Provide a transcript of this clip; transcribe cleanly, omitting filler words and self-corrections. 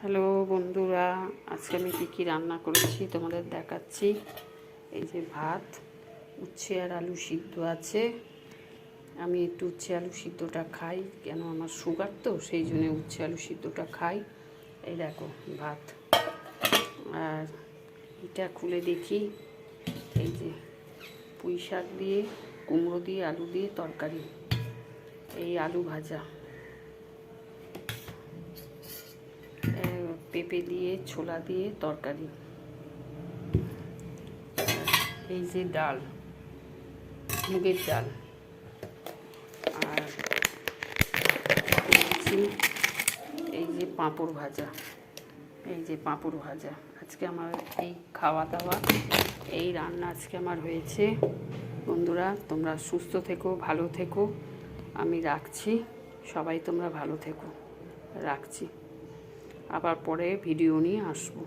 Hello বন্ধুরা, আজকে আমি কী রান্না করেছি তোমাদের দেখাচ্ছি। এই যে ভাত, উচ্ছে আর আলু সিদ্ধ আছে। আমি একটু উচ্ছে আলু সিদ্ধটা খাই, কেন আমার সুগার তো, সেই জন্য উচ্ছে আলু সিদ্ধটা খাই। এই দেখো ভাত, আর এটা খুলে দেখি। এই যে পুঁই শাক দিয়ে, কুমড়ো দিয়ে, আলু দিয়ে তরকারি, এই আলু ভাজা, পেঁপে দিয়ে, ছোলা দিয়ে তরকারি, এই যে ডাল, মুগের ডাল, আর এই যে পাঁপড় ভাজা, এই যে পাঁপড় ভাজা। আজকে আমার এই খাওয়া দাওয়া, এই রান্না আজকে আমার হয়েছে। বন্ধুরা, তোমরা সুস্থ থেকো, ভালো থেকো। আমি রাখছি, সবাই তোমরা ভালো থেকো, রাখছি। আবার পরে ভিডিও নিয়ে আসবো।